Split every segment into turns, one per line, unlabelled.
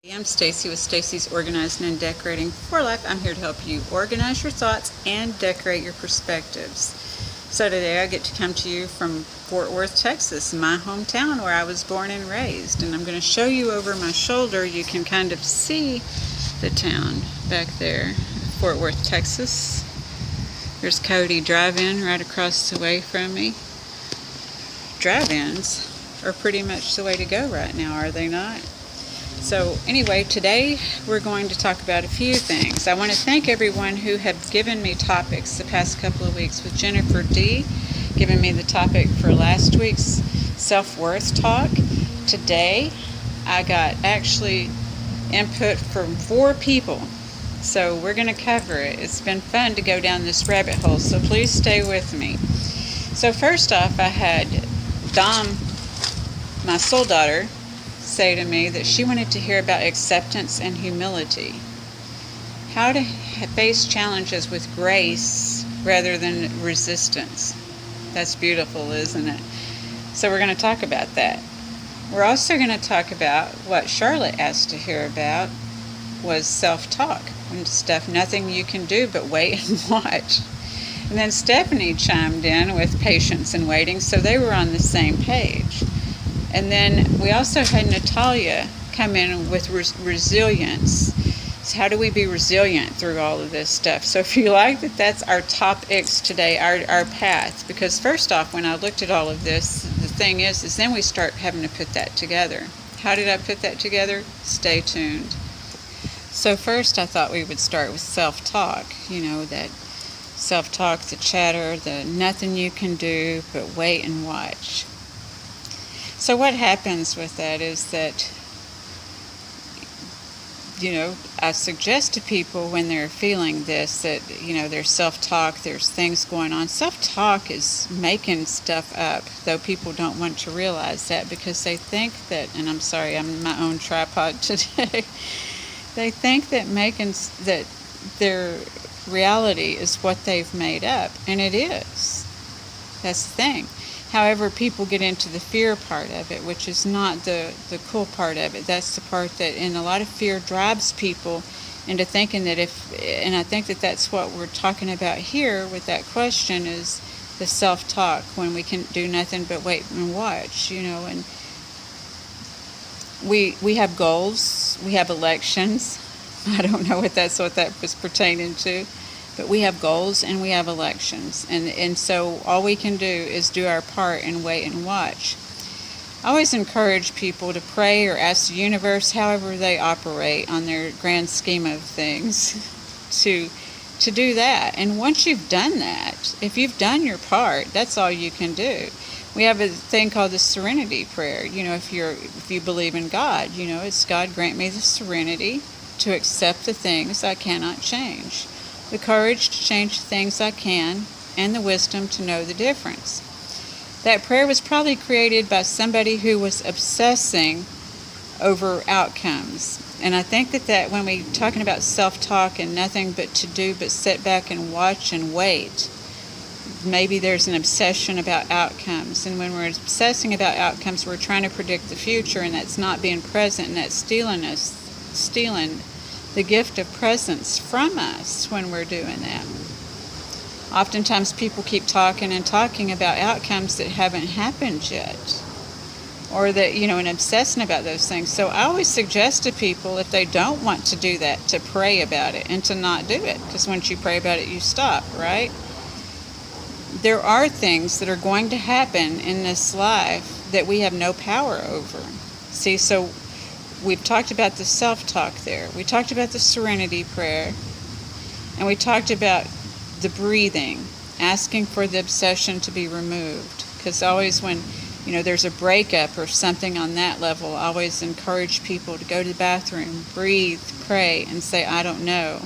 I'm Stacy with Stacy's Organizing and Decorating for Life. I'm here to help you organize your thoughts and decorate your perspectives. So today I get to come to you from Fort Worth, Texas, my hometown where I was born and raised. And I'm going to show you over my shoulder. You can kind of see the town back there, Fort Worth, Texas. There's Cody Drive-In right across the way from me. Drive-ins are pretty much the way to go right now, are they not? So anyway, today we're going to talk about a few things. I want to thank everyone who have given me topics the past couple of weeks, with Jennifer D. giving me the topic for last week's self-worth talk. Today I got actually input from 4 people, so we're going to cover it. It's been fun to go down this rabbit hole, so please stay with me. So first off, I had Dom, my soul daughter, say to me that she wanted to hear about acceptance and humility. How to face challenges with grace rather than resistance. That's beautiful, isn't it? So we're going to talk about that. We're also going to talk about what Charlotte asked to hear about was self-talk and stuff nothing you can do but wait and watch. And then Stephanie chimed in with patience and waiting, so they were on the same page. And then we also had Natalia come in with resilience. So how do we be resilient through all of this stuff? So if you like that, that's our topics today, our path. Because first off, when I looked at all of this, the thing is then we start having to put that together. How did I put that together? Stay tuned. So first I thought we would start with self-talk. You know, that self-talk, the chatter, the nothing you can do but wait and watch. So what happens with that is that, I suggest to people when they're feeling this that, there's self-talk, there's things going on. Self-talk is making stuff up, though people don't want to realize that because they think that, and I'm sorry, I'm in my own tripod today, they think that that their reality is what they've made up, and it is. That's the thing. However, people get into the fear part of it, which is not the cool part of it. That's the part that, and a lot of fear drives people into thinking that and I think that that's what we're talking about here with that question, is the self-talk, when we can do nothing but wait and watch, and we have goals, we have elections. I don't know what that was pertaining to. But we have goals and we have elections. And so all we can do is do our part and wait and watch. I always encourage people to pray or ask the universe, however they operate on their grand scheme of things, to do that. And once you've done that, if you've done your part, that's all you can do. We have a thing called the serenity prayer. If you believe in God, it's God grant me the serenity to accept the things I cannot change, the courage to change the things I can, and the wisdom to know the difference. That prayer was probably created by somebody who was obsessing over outcomes. And I think that when we're talking about self-talk and nothing but to do but sit back and watch and wait, maybe there's an obsession about outcomes. And when we're obsessing about outcomes, we're trying to predict the future, and that's not being present, and that's stealing the gift of presence from us when we're doing that. Oftentimes people keep talking and talking about outcomes that haven't happened yet, or that, and obsessing about those things. So I always suggest to people, if they don't want to do that, to pray about it and to not do it, because once you pray about it, you stop, right? There are things that are going to happen in this life that we have no power over. See, so we've talked about the self-talk there. We talked about the serenity prayer. And we talked about the breathing, asking for the obsession to be removed. Because always when, there's a breakup or something on that level, I always encourage people to go to the bathroom, breathe, pray, and say, I don't know.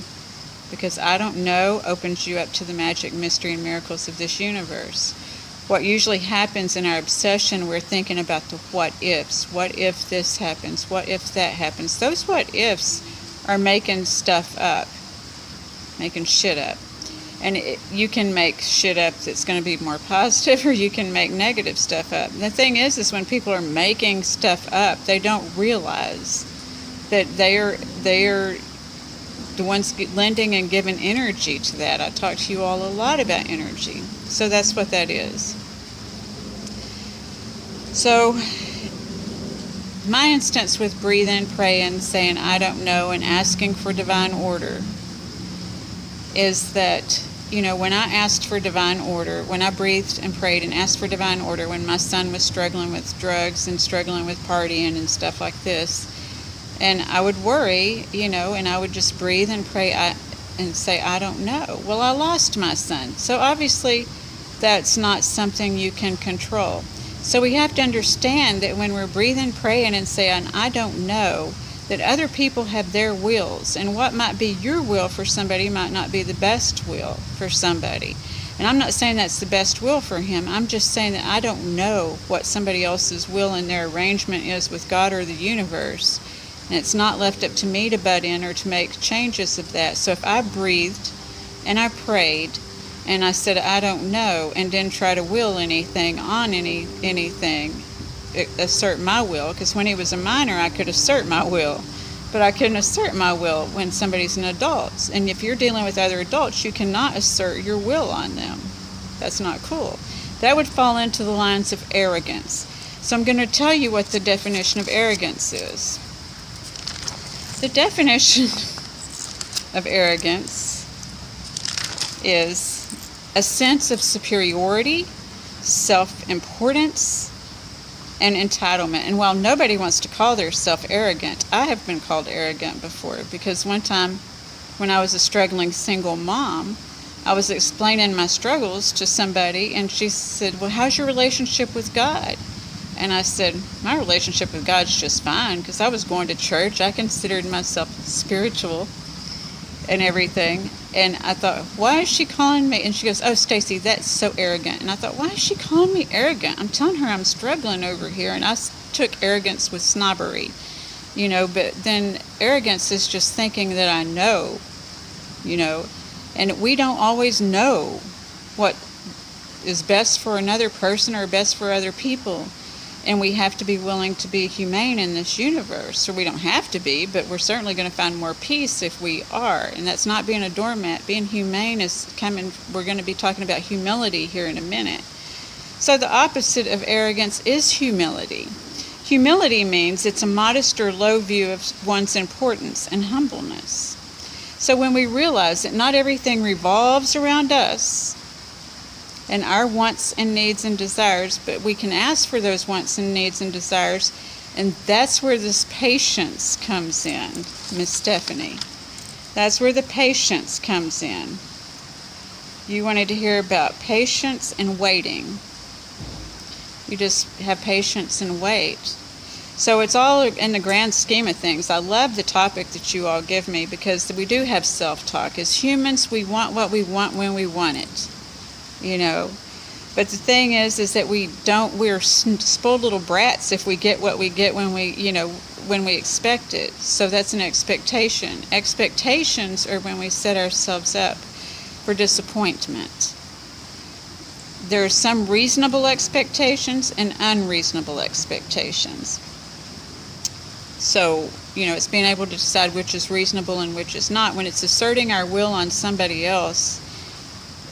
Because I don't know opens you up to the magic, mystery, and miracles of this universe. What usually happens in our obsession, we're thinking about the what ifs. What if this happens? What if that happens? Those what ifs are making stuff up, making shit up. And you can make shit up that's going to be more positive, or you can make negative stuff up. And the thing is when people are making stuff up, they don't realize that they are the ones lending and giving energy to that. I talked to you all a lot about energy. So that's what that is. So my instance with breathing, praying, saying I don't know, and asking for divine order is that, when I asked for divine order, when I breathed and prayed and asked for divine order, when my son was struggling with drugs and struggling with partying and stuff like this, and I would worry, and I would just breathe and pray and say, I don't know. Well, I lost my son. So obviously that's not something you can control. So we have to understand that when we're breathing, praying, and saying, I don't know, that other people have their wills. And what might be your will for somebody might not be the best will for somebody. And I'm not saying that's the best will for him. I'm just saying that I don't know what somebody else's will and their arrangement is with God or the universe. And it's not left up to me to butt in or to make changes of that. So if I breathed and I prayed and I said, I don't know, and didn't try to will anything on anything, assert my will, because when he was a minor, I could assert my will. But I couldn't assert my will when somebody's an adult. And if you're dealing with other adults, you cannot assert your will on them. That's not cool. That would fall into the lines of arrogance. So I'm going to tell you what the definition of arrogance is. The definition of arrogance is a sense of superiority, self-importance, and entitlement. And while nobody wants to call themselves arrogant, I have been called arrogant before, because one time when I was a struggling single mom, I was explaining my struggles to somebody, and she said, well, how's your relationship with God? And I said, my relationship with God's just fine, because I was going to church. I considered myself spiritual and everything. And I thought, why is she calling me? And she goes, oh, Stacy, that's so arrogant. And I thought, why is she calling me arrogant? I'm telling her I'm struggling over here. And I took arrogance with snobbery, but then arrogance is just thinking that I know, and we don't always know what is best for another person or best for other people. And we have to be willing to be humane in this universe. Or we don't have to be, but we're certainly going to find more peace if we are. And that's not being a doormat. Being humane is coming. We're going to be talking about humility here in a minute. So the opposite of arrogance is humility. Humility means it's a modest or low view of one's importance and humbleness. So when we realize that not everything revolves around us and our wants and needs and desires, but we can ask for those wants and needs and desires, and that's where this patience comes in, Miss Stephanie. That's where the patience comes in. You wanted to hear about patience and waiting. You just have patience and wait. So it's all in the grand scheme of things. I love the topic that you all give me, because we do have self-talk. As humans, we want what we want when we want it. But the thing is that we're spoiled little brats if we get what we get when we expect it. So that's an expectation. Expectations are when we set ourselves up for disappointment. There are some reasonable expectations and unreasonable expectations. So, it's being able to decide which is reasonable and which is not. When it's asserting our will on somebody else,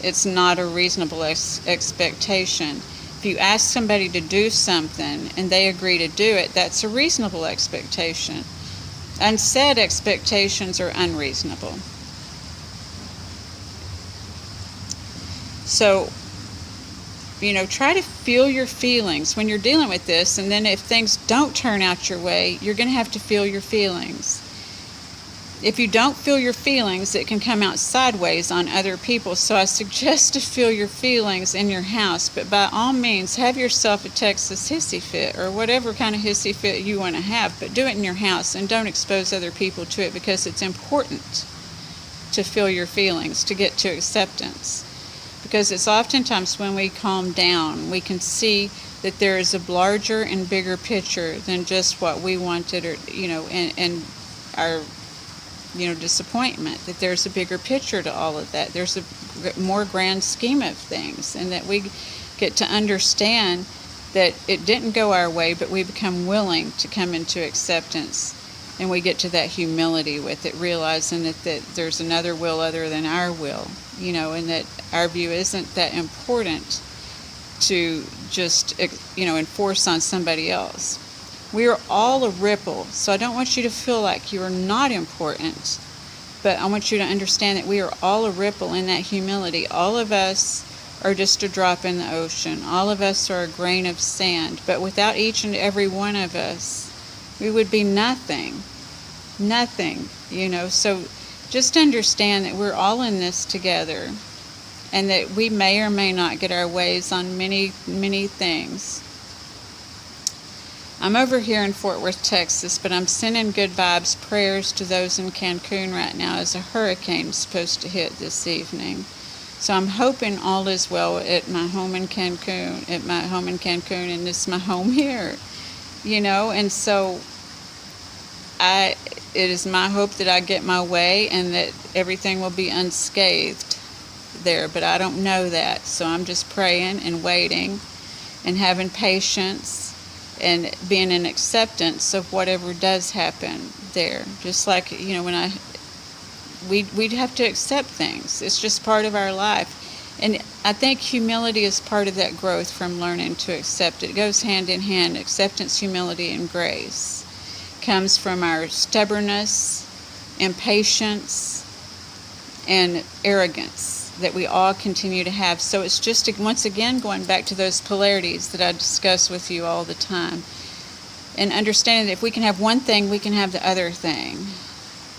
it's not a reasonable expectation. If you ask somebody to do something and they agree to do it, that's a reasonable expectation. Unsaid expectations are unreasonable. So, try to feel your feelings when you're dealing with this, and then if things don't turn out your way, you're going to have to feel your feelings. If you don't feel your feelings, it can come out sideways on other people. So I suggest to feel your feelings in your house, but by all means, have yourself a Texas hissy fit or whatever kind of hissy fit you want to have, but do it in your house and don't expose other people to it, because it's important to feel your feelings to get to acceptance. Because it's oftentimes when we calm down, we can see that there is a larger and bigger picture than just what we wanted, or and our disappointment, that there's a bigger picture to all of that. There's a more grand scheme of things, and that we get to understand that it didn't go our way, but we become willing to come into acceptance And we get to that humility with it, realizing that there's another will other than our will, and that our view isn't that important to just, enforce on somebody else. We are all a ripple, so I don't want you to feel like you are not important, but I want you to understand that we are all a ripple in that humility. All of us are just a drop in the ocean. All of us are a grain of sand, but without each and every one of us, we would be nothing. Nothing, So just understand that we're all in this together, and that we may or may not get our ways on many, many things. I'm over here in Fort Worth, Texas, but I'm sending good vibes, prayers to those in Cancun right now as a hurricane is supposed to hit this evening. So I'm hoping all is well at my home in Cancun, and this is my home here, and so it is my hope that I get my way and that everything will be unscathed there, but I don't know that. So I'm just praying and waiting and having patience and being in acceptance of whatever does happen there. Just like, when we'd have to accept things. It's just part of our life. And I think humility is part of that growth from learning to accept. It goes hand in hand. Acceptance, humility, and grace comes from our stubbornness, impatience, and arrogance that we all continue to have. So it's just, once again, going back to those polarities that I discuss with you all the time, and understanding that if we can have one thing, we can have the other thing.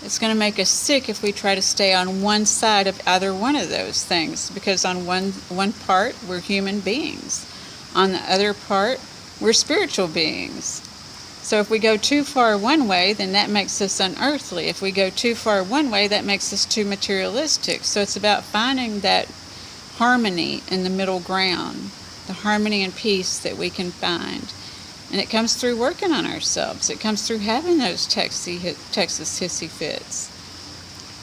It's going to make us sick if we try to stay on one side of either one of those things, because on one part, we're human beings. On the other part, we're spiritual beings. So if we go too far one way, then that makes us unearthly. If we go too far one way, that makes us too materialistic. So it's about finding that harmony in the middle ground, the harmony and peace that we can find. And it comes through working on ourselves. It comes through having those Texas hissy fits.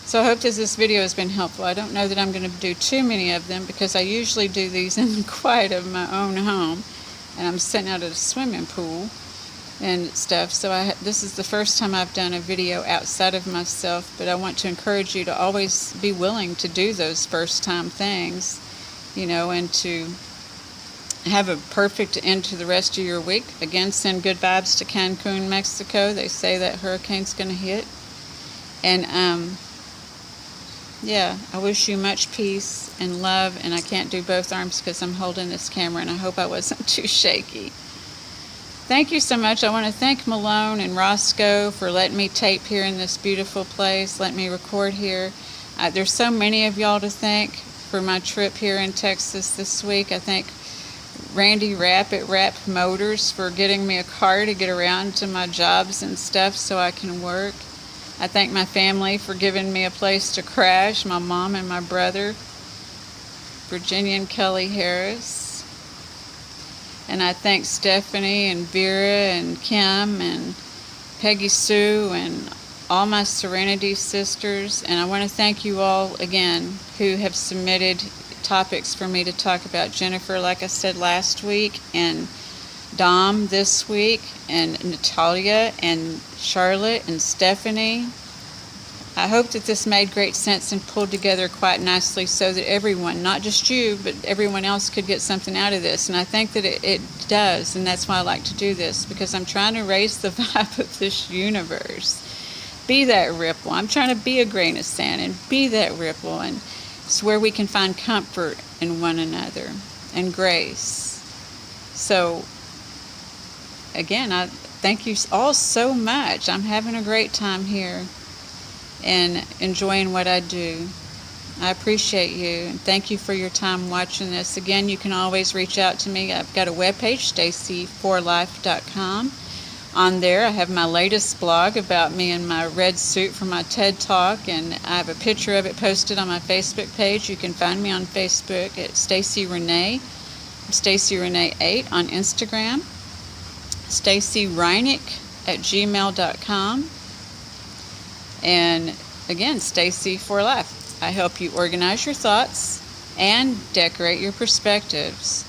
So I hope that this video has been helpful. I don't know that I'm going to do too many of them, because I usually do these in the quiet of my own home. And I'm sitting out at a swimming pool and stuff. So this is the first time I've done a video outside of myself, but I want to encourage you to always be willing to do those first time things, and to have a perfect end to the rest of your week. Again, send good vibes to Cancun, Mexico. They say that hurricane's going to hit. And I wish you much peace and love, and I can't do both arms because I'm holding this camera, and I hope I wasn't too shaky. Thank you so much. I want to thank Malone and Roscoe for letting me tape here in this beautiful place, let me record here. There's so many of y'all to thank for my trip here in Texas this week. I thank Randy Rapp at Rapp Motors for getting me a car to get around to my jobs and stuff so I can work. I thank my family for giving me a place to crash, my mom and my brother, Virginia and Kelly Harris. And I thank Stephanie and Vera and Kim and Peggy Sue and all my Serenity sisters. And I want to thank you all again who have submitted topics for me to talk about. Jennifer, like I said last week, and Dom this week, and Natalia and Charlotte and Stephanie. I hope that this made great sense and pulled together quite nicely so that everyone, not just you, but everyone else could get something out of this. And I think that it does, and that's why I like to do this, because I'm trying to raise the vibe of this universe. Be that ripple. I'm trying to be a grain of sand and be that ripple, and it's where we can find comfort in one another and grace. So, again, I thank you all so much. I'm having a great time here and enjoying what I do. I appreciate you, and thank you for your time watching this. Again, you can always reach out to me. I've got a webpage, stacyforlife.com. On there, I have my latest blog about me in my red suit for my TED Talk, and I have a picture of it posted on my Facebook page. You can find me on Facebook at Stacy Renee. I'm Stacy Renee 8 on Instagram. Stacy Reinick at gmail.com. And again, Stacy for Life. I help you organize your thoughts and decorate your perspectives.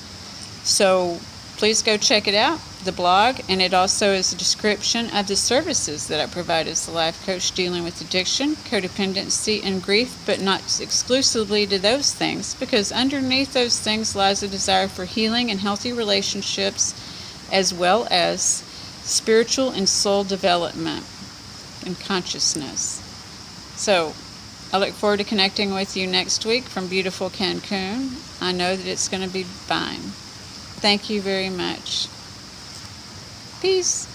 So please go check it out, the blog, and it also is a description of the services that I provide as a life coach dealing with addiction, codependency, and grief, but not exclusively to those things, because underneath those things lies a desire for healing and healthy relationships, as well as spiritual and soul development and consciousness. So, I look forward to connecting with you next week from beautiful Cancun. I know that it's going to be fine. Thank you very much. Peace.